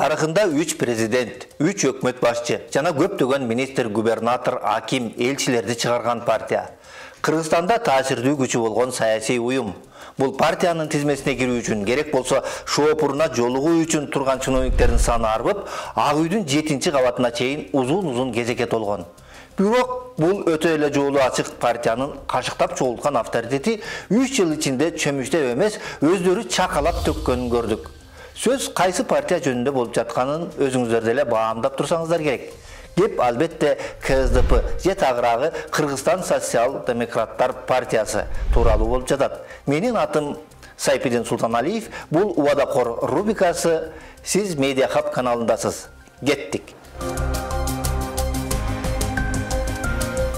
тарыхында 3 президент, 3 өкмөт башчы жана көптөгөн министр, губернатор, аким, элчилерди чыгарган партия. Кыргызстанда таасирдүү күчү болгон саясий уюм. Бул партиянын тизмесине кирүү үчүн керек болсо шоопуруна жолугуу үчүн турган чиновниктердин саны арбып, Ак үйдүн 7-кабатына чейин узун кезекке толгон. Бирок бул өтө эле жолу ачык партиянын кашыктап чогулткан авторитети 3 жыл ичинде чөмүчтөп эмес, өздөрү чакалап төккөнүн көрдүк. Сөз кайсы партия жөнүндө болуп жатканын өзүңүздөр деле баамдап турсаңыздар керек. Кеп албетте КСДП же тагыраагы Кыргызстан социал-демократтар партиясы тууралуу болуп жатат. Менин атым Сайпидин Султаналиев, бул Убадакор рубрикасы, сиз Медиа Хаб каналындасыз. Кеттик.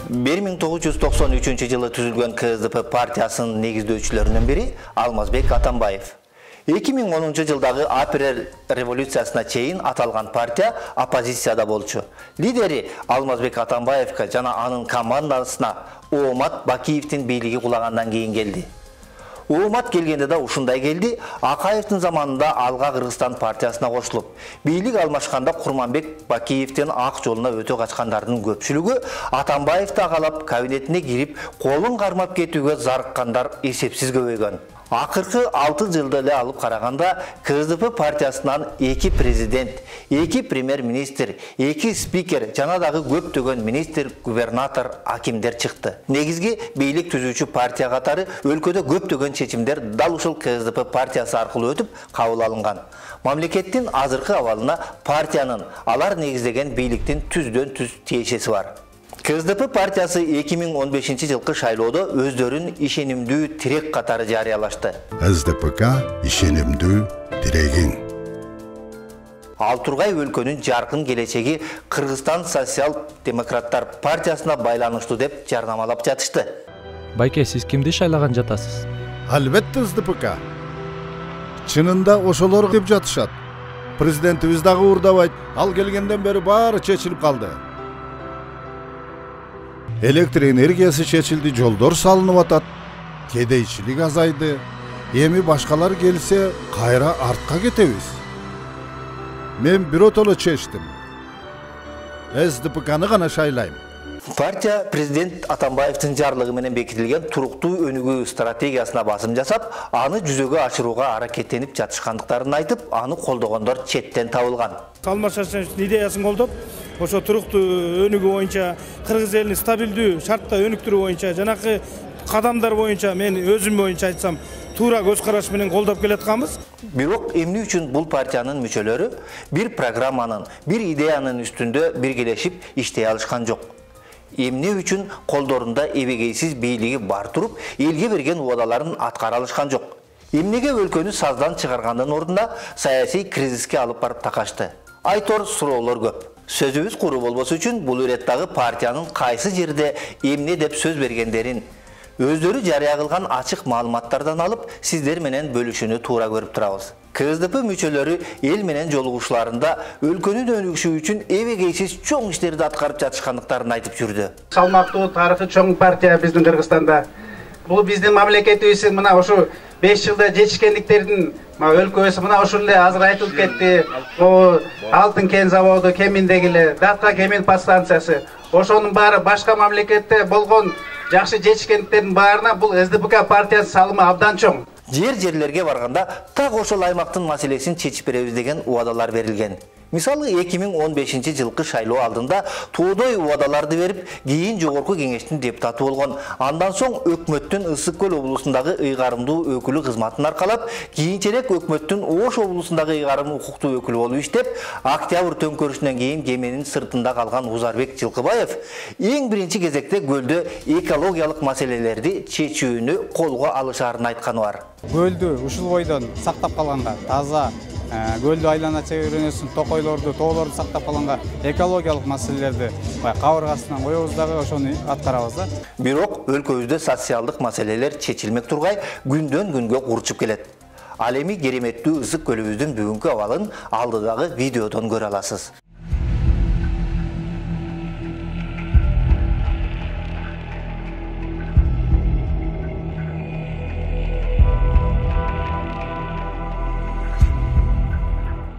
1993 жылы түзүлгөн КСДП партиясынын негиздөөчүлөрүнүн бири Алмазбек Атамбаев. 2010 жылдагы апрель революциясына чейин аталган партия оппозицияда болчу. Лидери Алмазбек Атамбаевка жана анын командасына Оомат Бакиевдин бийлиги кулагандан кийин келди. Оомат келгенде да ушундай келди. Акаевдин заманында Алга Кыргызстан партиясына кошулуп, бийлик алмашканда Курманбек Бакиевдин ак жолуна өтө качкандардын көпчүлүгү Атамбаевди агалап кабинетине кирип, колун кармап кетүүгө зарыккандар эсепсиз көбөйгөн. Акыркы 6 жылды эле алып караганда КСДП партиясынан 2 президент, 2 премьер-министр, 2 спикер жана дагы көптөгөн министр, губернатор, акимдер чыкты. Негизги бийлик түзүүчү партия катары өлкөдө көптөгөн чечимдер дал ушул КСДП партиясы аркылуу өтүп кабыл алынган. Мамлекеттин азыркы абалына партиянын алар негиздеген бийликтин түздөн-түз тиешеси бар. КСДП партиясы 2015 жылкы шайлоодо өздөрүн ишенимдүү тирек катары жарыялашты. КСДПК ишенимдүү тирегиң. Ал тургай өлкөнүн жаркын келечеги Кыргызстан социал-демократтар партиясына байланыштуу деп жарнамалап жатышты. Байке, сиз кимди шайлаган жатасыз? Албетте КСДПК. Чынында ошолор деп жатышат. Президентибиз дагы уурдабайт. Ал келгенден бери баары чечилип калды. Электр энергиясы чечилди, жолдор салынып атат, кедейчилик азайды. Эми башкалар келсе, кайра артка кетебиз. Мен биротоло чечтим. КСДПКны гана шайлайм. Партия президент Атамбаевдин жарлыгы менен бекитилген туруктуу өнүгүү стратегиясына басым жасап, аны жүзөгө ашырууга аракеттенип жатышкандыктарын айтып, аны колдогондор четтен табылган. Алмаз Шаршеновдун идеясын колдоп, ошо туруктуу өнүгүү боюнча, кыргыз элин стабилдүү шартта өнүктүрүү боюнча, жанакы кадамдар боюнча мен өзүм боюнча айтсам, туура көз караш менен колдоп келатканбыз. Бирок эмне үчүн бул партиянын мүчөлөрү бир программанын, бир идеянын үстүндө биргелешип иштей алышкан жок? Эмне үчүн колдорунда эбегейсиз бийлиги бар туруп, элге берген убадаларын аткара алышкан жок? Эмнеге өлкөнү саздан чыгаргандын ордуна саясий кризиске алып барып такашты? Айтор суроолор көп. Сөзүбүз куру болбосу үчүн бул иреттагы партиянын кайсы жерде эмне деп сөз бергендерин өздөрү жарыя кылган ачык маалыматтардан алып, сиздер менен бөлүшүүнү туура көрүп турабыз. КСДП мүчөлөрү эл менен жолугушууларында өлкөнүн өнүгүшү үчүн эбегейсиз чоң иштерди аткарып жатышкандыктарын айтып жүрдү. Салмактуу тарыхы чоң партия биздин Кыргызстанда. Бул биздин мамлекетибиздин мына ушу 5 жылда жетишкендиктердин өлкөсү мына ушул эле азыр айтылып кетти. Алтын кен заводу Кеминдеги, Датка кемин подстанциясы. Ошонун баары башка мамлекетте болгон жакшы жетишкендиктердин баарына бул КСДПК партиясынын салымы абдан чоң. Жерлерге барганда так ошол аймактын маселесин чечип беребиз деген убадалар берилген. Мисалы 2015 жылкы шайлоо алдында тоодой убадаларды берип, кийин жогорку кеңештин депутаты болгон. Андан соң өкмөттүн Ысык Көл облусундагы ыйгарымдуу өкүлү кызматын аркалап, кийинчерээк өкмөттүн Ош облусундагы ыйгарым укуктуу өкүлү болуп иштеп, октябрь төңкөрүшүнөн кийин кеменин сыртында калган Узарбек Жылкыбаев эң биринчи кезекте көлдө экологиялык маселелерди чечүүнү колго алышаарын айтканы бар. Көлдү ушул бойдон сактап калганга, таза көлдү айлана чегерүүнүсүн, токойлорду, тоолорду сактап калганга экологиялык маселелерди кабыргасынан коебуз дагы ошону аткарабыз да. Бирок өлкөбүздө социалдык маселелер чечилмек тургай күндөн күнгө курчуп келет. Ал эми кереметтүү Ысык көлүбүздүн бүгүнкү абалын алдыдагы видеодон көрө аласыз.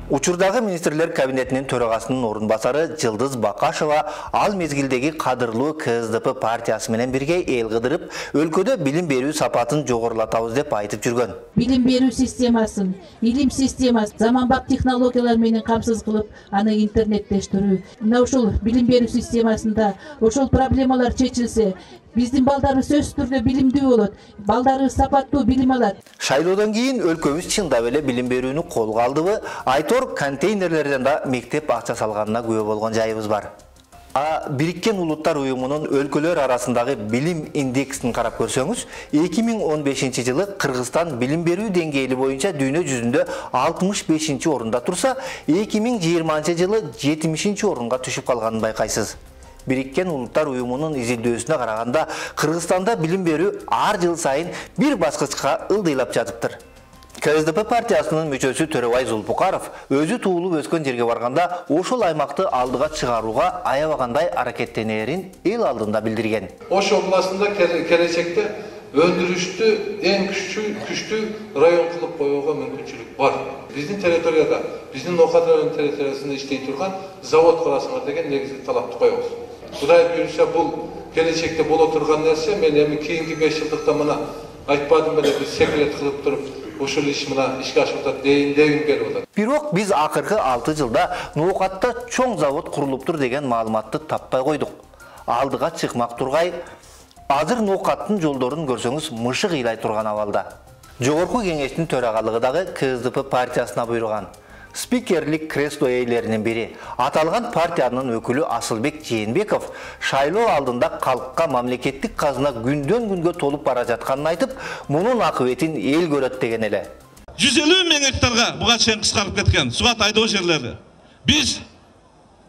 Учурдагы министрлер кабинетинин төрагасынын орун басары Жылдыз Бакашева ал мезгилдеги кадырлуу КСДП партиясы менен бирге эл кыдырып, өлкөдө билим берүү сапатын жогорулатабыз деп айтып жүргөн. Билим берүү системасын, илим системасын заманбап технологиялар менен камсыз кылып, аны интернеттештирүү. Мына ушул билим берүү системасында ошол проблемалар чечилсе, биздин балдарыбыз сөзсүз түрдө билимдүү болот, балдарыбыз сапаттуу билим алат. Шайлоодон кийин өлкөбүз чындап эле билим берүүнү колго алдыбы? Айтор контейнерлерден да мектеп акча салганына күбө болгон жайыбыз бар. Бириккен Улуттар уюмунун өлкөлөр арасындагы билим индексин карап көрсөңүз, 2015 жылы Кыргызстан билим берүү деңгээли боюнча дүйнө жүзүндө 65 орунда турса, 2020 жылы 70 орунга түшүп калганын байкайсыз. Бириккен Улуттар уюмунун изилдөөсүнө караганда, Кыргызстанда билим берүү ар жыл сайын бир баскычка ылдыйлап жатыптыр. КСДП партиясынын мүчөсү Төрөбай Зулпукаров өзү туулуп өскөн жерге барганда ошол аймакты алдыга чыгарууга аябагандай аракеттенерин эл алдында билдирген. Ош областында келечекте өндүрүштү эң күчтүү район кылып коюуга мүмкүнчүлүк бар. Биздин территорияда, биздин Ноокат районунун территориясында иштей турган завод курасыңар деген негизги талапты коебуз. Кудай буйруса бул келечекте боло турган нерсе, мен эми кийинки 5 жылдыкта мына айтпадым эле, биз секрет кылып туруп ушул иш мына ишке ашып атат дегим келип атат. Бирок биз акыркы 6 жылда Ноокатта чоң завод курулуптур деген маалыматты таппай койдук. Алдыга чыкмак тургай, азыр Ноокаттын жолдорун көрсөңүз мышык ыйлай турган абалда. Жогорку кеңештин төрагалыгы дагы КСДП партиясына буйруган. Спикерлик кресло ээлеринин бири, аталган партиянын өкүлү Асылбек Жээнбеков шайлоо алдында калкка мамлекеттик казына күндөн күнгө толуп бара жатканын айтып, мунун акыбетин эл көрөт деген эле. 150 миң гектарга буга чейин кыскарып кеткен сугат айдоо жерлери. Биз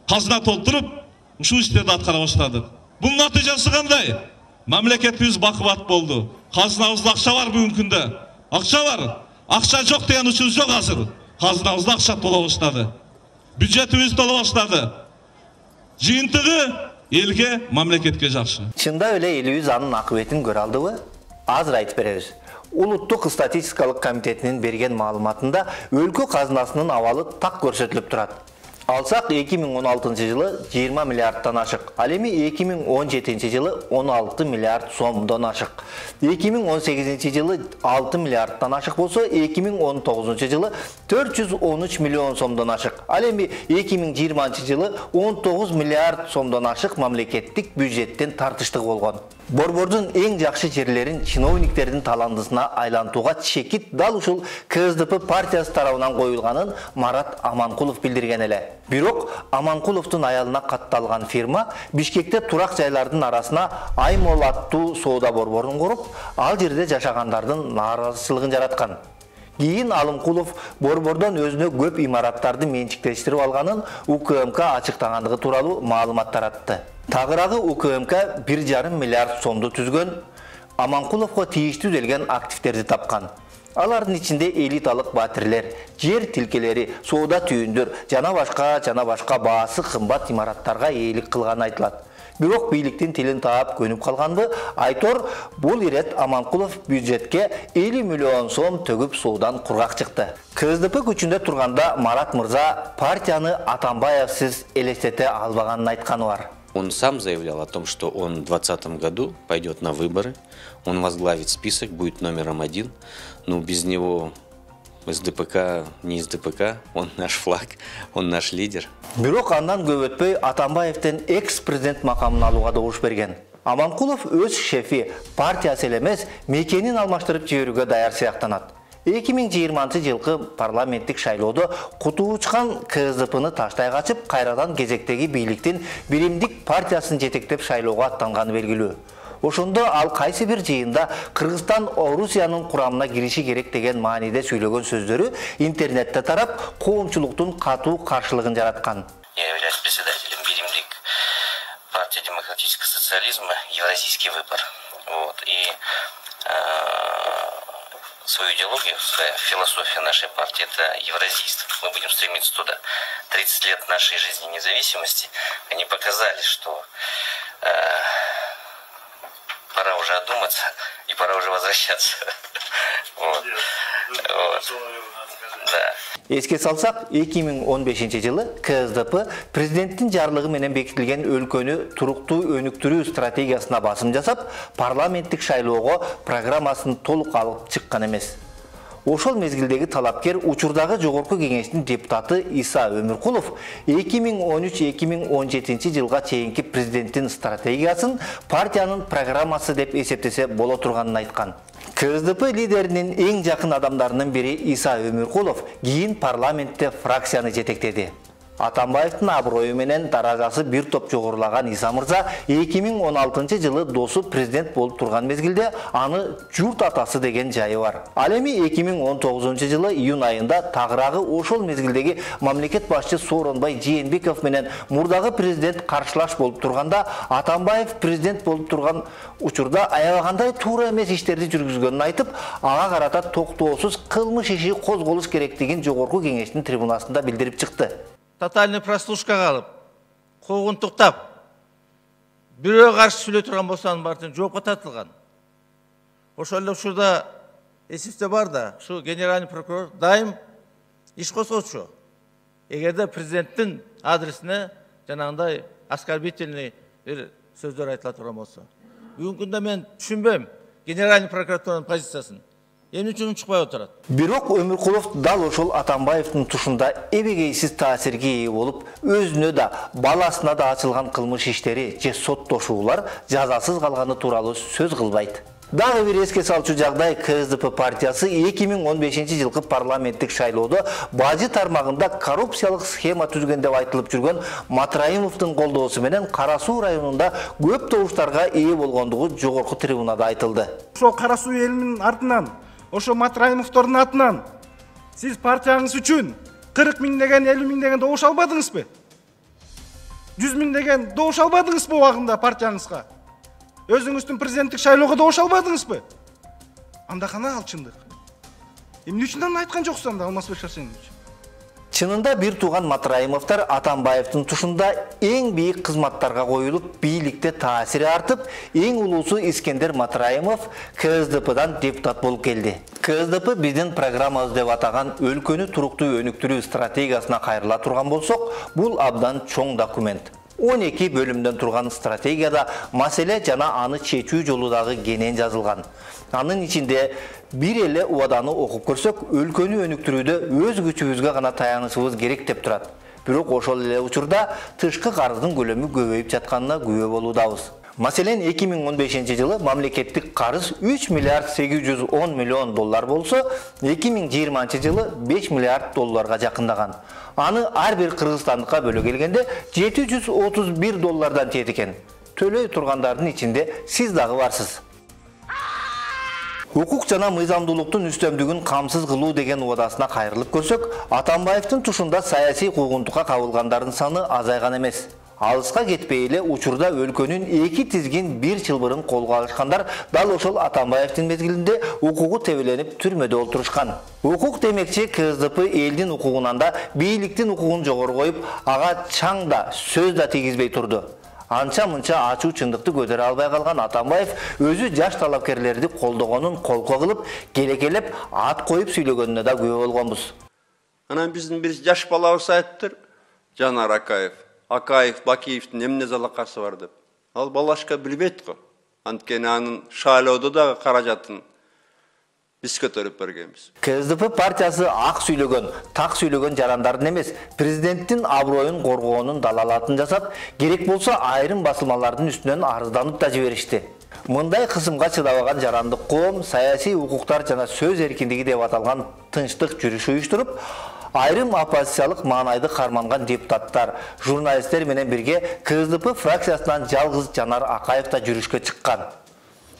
казына толтуруп, ушул иштерди аткара баштадык. Бунун натыйжасы кандай? Мамлекетибиз бакубат болду. Казынабызда акча бар бүгүнкү күндө. Акча бар. Акча жок деген учур жок азыр. Казынабызда акча тола баштады. Бюджетибиз тола баштады. Жыйынтыгы элге, мамлекетке жакшы. Чындап эле элибиз анын акыбетин көрө алдыбы? Азыр айтып беребиз. Улуттук статистикалык комитетинин берген маалыматында өлкө казынасынын абалы так көрсөтүлүп турат. Алсак 2016 жылы 20 миллиардтан ашык, ал эми 2017 жылы 16 миллиард сомдон ашык. 2018 жылы 6 миллиардтан ашык болсо, 2019 жылы 413 миллион сомдон ашык. Ал эми 2020 жылы 19 миллиард сомдон ашык мамлекеттик бюджеттен тартыштык болгон. Борбордун эң жакшы жерлерин чиновниктердин таландысына айлантууга чекит дал ушул КСДП партиясы тарабынан коюлганын Марат Аманкулов билдирген эле. Бирок Аманкуловдун аялына катталган фирма Бишкекте турак жайлардын арасына Аймол аттуу соода борборун куруп, ал жерде жашагандардын нааразычылыгын жараткан. Кийин Алымкулов борбордон өзүнө көп имараттарды менчиктештирип алганын УКМК ачыктагандыгы тууралуу маалымат таратты. Тагыраагы УКМК 1,5 миллиард сомду түзгөн, Аманкуловго тийиштүү делген активтерди тапкан. Алардын ичинде элиталык батирлер, жер тилкелери, соода түйүндөр жана башка баасы кымбат имараттарга ээлик кылганы айтылат. Бирок бийликтин тилин таап көнүп калганбы? Айтор, бул ирет Аманкулов бюджетке 50 миллион сом төгүп суудан кургак чыкты. КСДП күчүндө турганда Марат мырза партияны Атамбаевсиз элестете албаганын айтканы бар. Он сам заявлял о том, что он в 2020 году пойдет на выборы, он возглавит список, будет номером 1, но без него СДПК не СДПК, он наш флаг, он наш лидер. Бирок андан көп өтпөй Атамбаевден экс-президент макамын алууга добуш берген. Аманкулов өз шефи партиясы элемес мекенин алмаштырып жиберүүгө даяр сыяктанат. 2020 жылкы парламенттик шайлоодо кутуу учкан КСДПны таштай качып, кайрадан кезектеги бийликтин биримдик партиясын жетектеп шайлоого аттанганы белгилүү. Ошондо ал кайсы бир жыйында Кыргызстан Орусиянын курамына кириши керек деген мааниде сүйлөгөн сөздөрү интернетте тарап, коомчулуктун катуу каршылыгын жараткан. Я являюсь председателем биримдик партии демократического социализма Евразийский выбор. Свою идеологию, своя философия нашей партии – это евразийство. Мы будем стремиться туда. 30 лет нашей жизни независимости, они показали, что пора уже одуматься и пора уже возвращаться. Да. Эске салсак, 2015 жылы КСДП президенттин жарлыгы менен бекитилген өлкөнү туруктуу өнүктүрүү стратегиясына басым жасап, парламенттик шайлоого программасын толук алып чыккан эмес. Ошол мезгилдеги талапкер учурдагы жогорку кеңештин депутаты Иса Өмүркулов 2013-2017 жылга чейинки президенттин стратегиясын партиянын программасы деп эсептесе боло турганын айткан. КСДП лидеринин эң жакын адамдарынын бири Иса Өмүркулов кийин парламентте фракцияны жетектеди. Атамбаевдин аброю менен даражасы бир топ жогорулаган Иса мырза 2016 жылы досу президент болуп турган мезгилде аны журт атасы деген жайы бар. Ал эми 2019 жылы июнь айында тагыраагы ошол мезгилдеги мамлекет башчы Сооронбай Жээнбеков менен мурдагы президент каршылаш болуп турганда Атамбаев президент болуп турган учурда аябагандай туура эмес иштерди жүргүзгөнүн айтып, ага карата токтоосуз кылмыш иши козголуш керектигин жогорку кеңештин трибунасында билдирип чыкты. Тотальный прослушкага алып, куугунтуктап, бирөө каршы сүйлөй турган болсо анын баарын жоопко тартылган. Ошол эле учурда эсипте бар да, ушу генеральный прокурор дайым иш козгочу. Эгерде президенттин адресине жанагындай оскорбительный бир сөздөр айтыла турган болсо. Бүгүнкү күндө мен түшүнбөйм генеральный прокуратуранын позициясын. Эмне үчүн чыкпай отурат? Бирок Өмүркулов дал ошол Атамбаевдин тушунда эбегейсиз таасирге ээ болуп, өзүнө да, баласына да ачылган кылмыш иштери же соттошуулар жазасыз калганы тууралуу сөз кылбайт. Дагы бир эске салчу жагдай, КСДП партиясы 2015 жылкы парламенттик шайлоодо бажы тармагында коррупциялык схема түзгөн деп айтылып жүргөн Матраимовдун колдоосу менен Кара Суу районунда көп добуштарга ээ болгондугу жогорку трибунада айтылды. Ошол Кара Суу элинин артынан, ошо Матраимовдордун атынан сиз партияңыз үчүн 40 миң деген, 50 миң деген добуш албадыңызбы? 100 миң деген добуш албадыңызбы убагында партияңызга? Өзүңүздүн президенттик шайлоого добуш албадыңызбы? Анда кана ал чындык? Эмне үчүн аны айткан жоксуз анда Алмазбек Шарсенович? Чынында бир тууган Матраимовдор Атамбаевдин тушунда эң бийик кызматтарга коюлуп, бийликте таасири артып, эң улуусу Искендер Матраимов КСДПдан депутат болуп келди. КСДП биздин программабыз деп атаган өлкөнү туруктуу өнүктүрүү стратегиясына кайрыла турган болсок, бул абдан чоң документ. 12 бөлүмдөн турган стратегияда маселе жана аны чечүү жолу дагы кенен жазылган. Анын ичинде бир эле убаданы окуп көрсөк, өлкөнү өнүктүрүүдө өз күчүбүзгө гана таянышыбыз керек деп турат. Бирок ошол эле учурда тышкы карыздын көлөмү көбөйүп жатканына күбө болуудабыз. Маселен, 2015 жылы мамлекеттик карыз 3 миллиард 810 миллион доллар болсо, 2020 жылы 5 миллиард долларга жакындаган. Аны ар бир кыргызстандыкка бөлө келгенде 731 доллардан тиет экен. Төлөй тургандардын ичинде сиз дагы барсыз. Укук жана мыйзамдуулуктун үстөмдүгүн камсыз кылуу деген убадасына кайрылып көрсөк, Атамбаевдин тушунда саясий куугунтукка кабылгандардын саны азайган эмес. Алыска кетпей эле учурда өлкөнүн эки тизгин бир чылбырын колго алышкандар дал ошол Атамбаевдин мезгилинде укугу тебеленип түрмөдө олтурушкан. Укук демекчи КСДП элдин укугунан да бийликтин укугун жогору коюп, ага чаң да сөз да тийгизбей турду. Анча-мынча ачуу чындыкты көтөрө албай калган Атамбаев өзү жаш талапкерлерди колдогонун колко кылып, келекелеп, ат коюп сүйлөгөнүнө да күбө болгонбуз. Анан биздин бир жаш балабыз айтыптыр, Жанар Акаев, Бакиевдин эмне залакасы бар деп. Ал балашка билбейт го. Анткени анын шайлоодо дагы каражатын биз көтөрүп бергенбиз. КСДП партиясы ак сүйлөгөн, так сүйлөгөн жарандардын эмес, президенттин аброюн коргоонун далалатын жасап, керек болсо айрым басылмалардын үстүнөн арызданып да жиберишти. Мындай кысымга чыдабаган жарандык коом саясий укуктар жана сөз эркиндиги деп аталган тынчтык жүрүш уюштуруп, айрым оппозициялык маанайды карманган депутаттар, журналисттер менен бирге КСДП фракциясынан жалгыз Жанар Акаев да жүрүшкө чыккан.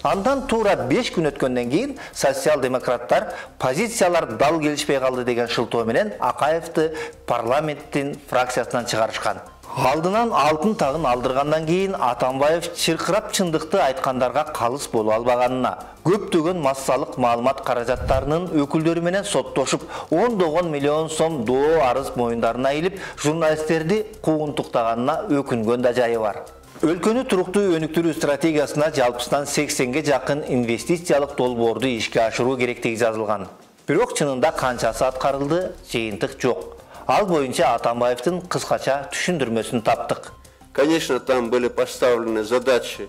Андан туура 5 күн өткөндөн кийин социал-демократтар позициялар дал келишпей калды деген шылтоо менен Акаевди парламенттин фракциясынан чыгарышкан. Алдынан алтын тагын алдыргандан кийин Атамбаев чыркырап чындыкты айткандарга калыс боло албаганына, көптөгөн массалык маалымат каражаттарынын өкүлдөрү менен соттошуп, 10 миллион сом доо арыз моюндарына илип, журналисттерди куугунтуктаганына өкүнгөн да жайы бар. Өлкөнү туруктуу өнүктүрүү стратегиясына жалпысынан 80ге жакын инвестициялык долбоорду ишке ашыруу керектиги жазылган. Бирок чынында канчасы аткарылды, жыйынтык жок. Ал боюнча Атамбаевдин кыскача түшүндүрмөсүн таптык. Конечно, там были поставлены задачи.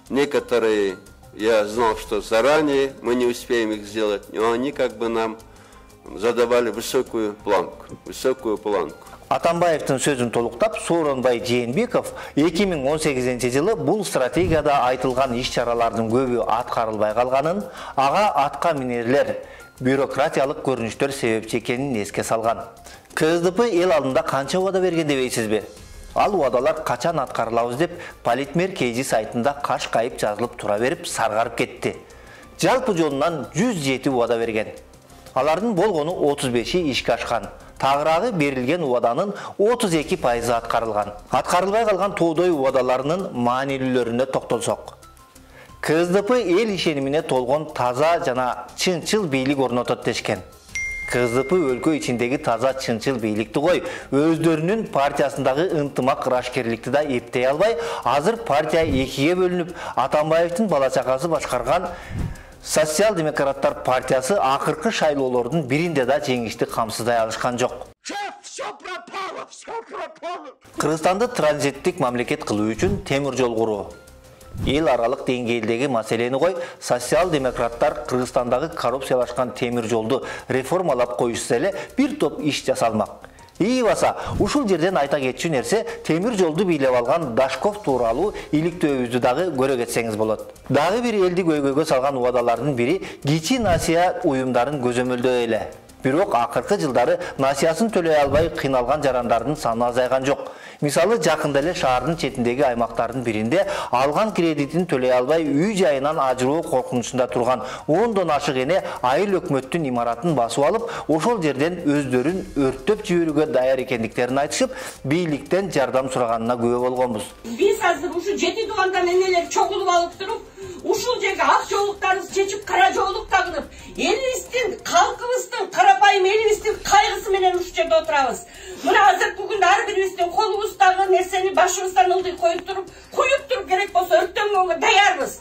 Некоторые я знал, что заранее мы не успеем их сделать, но они как бы нам задавали высокую планку. Атамбаевдин сөзүн толуктап, Сооронбай Жээнбеков 2018-жылы бул стратегияда айтылган иш-чаралардын көбү аткарылбай калганын, ага атка минерлер, бюрократиялык көрүнүштөр себепчи экенин эске салган. КСДП эл алдында канча убада берген дебейсизби? Ал убадалар качан аткарылабыз деп Политмер KG сайтында каш кайып жазылып тура берип саргарып кетти. Жалпы жолунан 107 убада берген. Алардын болгону 35-и ишке ашкан. Тагыраагы берилген убаданын 32% аткарылган. Аткарылбай калган тоодой убадаларынын маанилүүлөрүнө токтолсок. КСДП эл ишенимине толгон таза жана чынчыл бийлик орнотот дешкен. КСДП өлкө ичиндеги таза чынчыл бийликти кой, өздөрүнүн партиясындагы ынтымак ырашкерликти да эптей албай, азыр партия экиге бөлүнүп, Атамбаевдин бала-чакасы башкарган Социал-демократтар партиясы акыркы шайлоолордун биринде да жеңишти камсыздай алышкан жок. Кыргызстанды транзиттик мамлекет кылуу үчүн темир жол куруу. Эл аралык деңгээлдеги маселени кой, социал-демократтар Кыргызстандагы коррупциялашкан темир жолду реформалап коюшса эле бир топ иш жасалмак. Баса, ушул жерден айта кетчү нерсе, темир жолду бийлеп алган Дашков тууралуу иликтөөбүздү дагы көрө кетсеңиз болот. Дагы бир элди көйгөйгө салган убадалардын бири кичи насыя уюмдарын көзөмөлдөө эле. Бирок акыркы жылдары насыясын төлөй албай кыйналган жарандардын саны азайган жок. Мисалы, жакында эле шаардын четиндеги аймактардын биринде алган кредитин төлөй албай үй жайынан ажыроо коркунучунда турган 10дон ашык эне айыл өкмөттүн имаратын басып алып, ошол жерден өздөрүн өрттөп жиберүүгө даяр экендиктерин айтышып, бийликтен жардам сураганына күбө болгонбуз. Биз азыр ушу 7 туугандан энелер чогулуп алып туруп, ушул жерге ак жоолуктарыбыз чечип, кара жоолук тагынып, элибиздин, калкыбыздын, карапайым элибиздин кайгысы менен ушул жерде отурабыз. Мына азыр бүгүн ар бирибиздин колубуздагы нерсени башыбыздан ылдый коюп туруп керек болсо өрттөнгөнгө даярбыз.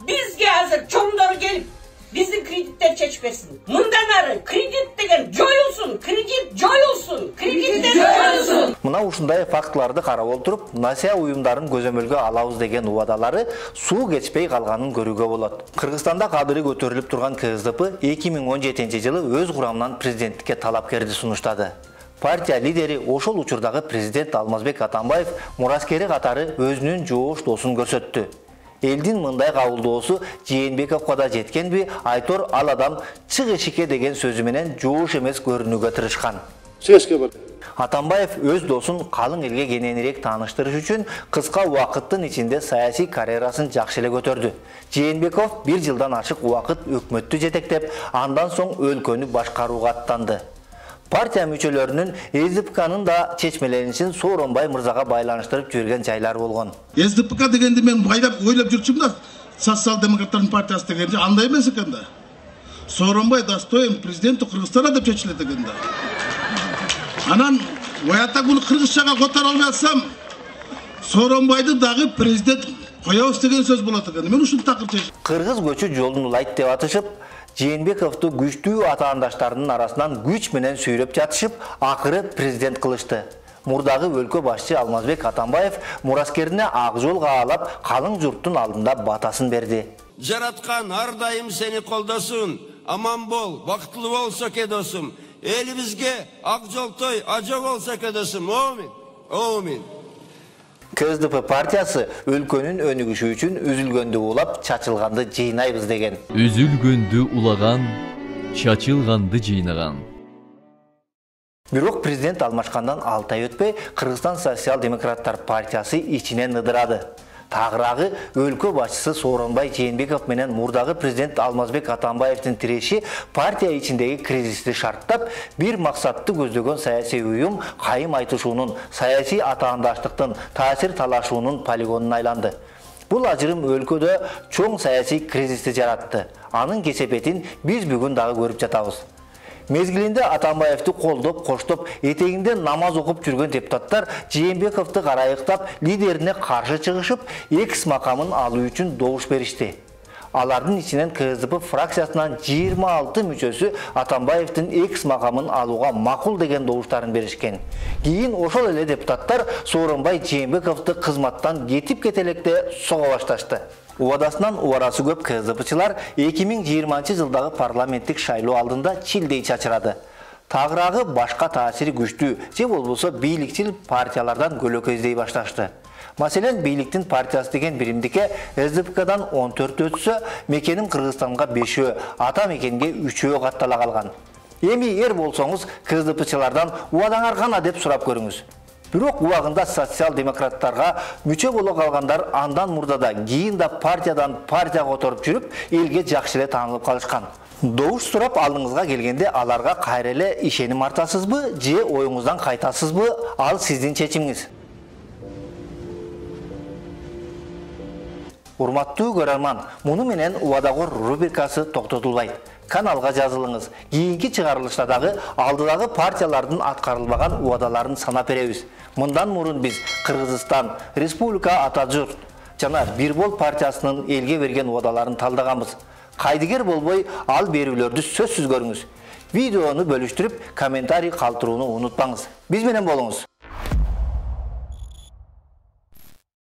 Бизге азыр чоңдору келип, биздин кредиттер чечип берсин. Мындан ары кредит деген жоюлсун, кредит жоюлсун. Мына ушундай фактыларды карап олтуруп, насыя уюмдарын көзөмөлгө алабыз деген убадалары суу кечпей калганын көрүүгө болот. Кыргызстанда кадыры көтөрүлүп турган КСДП 2017-жылы өз курамынан президенттикке талапкерди сунуштады. Партия лидери ошол учурдагы президент Алмазбек Атамбаев мураскери катары өзүнүн жоош досун көрсөттү. Элдин мындай кабылдоосу Жээнбековго да жеткенби, Айтор ал адам чык эшикке деген сөзү менен жоош эмес көрүнүүгө тырышкан. Атамбаев өз досун калың элге кененирээк тааныштырыш үчүн кыска убакыттын ичинде саясий карьерасын жакшы эле көтөрдү. Жээнбеков 1 жылдан ашык убакыт өкмөттү жетектеп, андан соң өлкөнү башкарууга аттанды. Партия мүчөлөрүнүн СДПКнын да чечмеленишин Сооронбай мырзага байланыштырып жүргөн жайлар болгон. СДПК дегенди мен ойлоп жүрчүмүн да, социал-демократтардын партиясы дегенди андай эмес экен да. Сооронбай достоин президенти Кыргызстана деп чечилет экен да. Анан оята бул кыргызчага которо албай атсам, Сооронбайды дагы президент коебуз деген сөз болот экен. Мен ушул такыр чечтим. Кыргыз көчү жолун улайт деп атышып, Жээнбековду күчтүү атаандаштарынын арасынан күч менен сүйрөп жатышып, акыры президент кылышты. Мурдагы өлкө башчы Алмазбек Атамбаев мураскерине ак жол каалап, калың журттун алдында батасын берди. Жараткан ар дайым сени колдосун, аман бол, бактылуу болсо эке досум. Элибизге ак жолтой ажо болсо эке досум. Амин. КСДП партиясы өлкөнүн өнүгүшү үчүн үзүлгөндү улап, чачылганды жыйнайбыз деген. Үзүлгөндү улаган, чачылганды жыйнаган. Бирок президент алмашкандан 6 ай өтпөй, Кыргызстан социал-демократтар партиясы ичинен ыдырады. Тагыраагы өлкө башчысы Сооронбай Жээнбеков менен мурдагы президент Алмазбек Атамбаевдин тиреши партия ичиндеги кризисти шарттап, бир максатты көздөгөн саясий уюм кайым айтышуунун, саясий атаандаштыктын, таасир талашуунун полигонуна айланды. Бул ажырым өлкөдө чоң саясий кризисти жаратты. Анын кесепетин биз бүгүн дагы көрүп жатабыз. Мезгилинде Атамбаевди колдоп, коштоп, этегинде намаз окуп жүргөн депутаттар Жээнбековду карайыктап, лидерине каршы чыгышып, экс макамын алуу үчүн добуш беришти. Алардын ичинен КСДП фракциясынан 26 мүчөсү Атамбаевдин экс макамын алууга макул деген добуштарын беришкен. Кийин ошол эле депутаттар Сооронбай Жээнбековду кызматтан кетип кетелекте сога башташты. Убадасынан убарасы көп КСДПчылар 2020 жылдагы парламенттик шайлоо алдында чилдей чачырады. Тагыраагы башка таасири күчтүү же болбосо бийликчил партиялардан көлөкөздөй башташты. Маселен, бийликтин партиясы деген биримдикке СДПКдан 14 өтсө, мекенин Кыргызстанга 5-өө, ата мекенге 3-өө каттала калган. Эми эр болсоңуз, КСДПчылардан убадаңар кана деп сурап көрүңүз. Бирок убагында социал-демократтарга мүчө боло калгандар андан мурдада кийин да партиядан партияга которуп жүрүп, элге жакшы эле таанылып калышкан. Добуш сурап алдыңызга келгенде аларга кайра эле ишеним артасызбы же оюңуздан кайтасызбы? Ал сиздин чечимиңиз. Урматтуу көрөрман, муну менен убадагор рубрикасы токтотулбайт. Каналга жазылыңыз. Кийинки чыгарылыштардагы алдыдагы партиялардын аткарылбаган убадаларын санап беребиз. Мындан мурун биз Кыргызстан, Республика Ата-Журт жана Бирбол партиясынын элге берген убадаларын талдаганбыз. Кайдыгер болбой ал берүүлөрдү сөзсүз көрүңүз. Видеону бөлүштүрүп, комментарий калтырууну унутпаңыз. Биз менен болуңуз.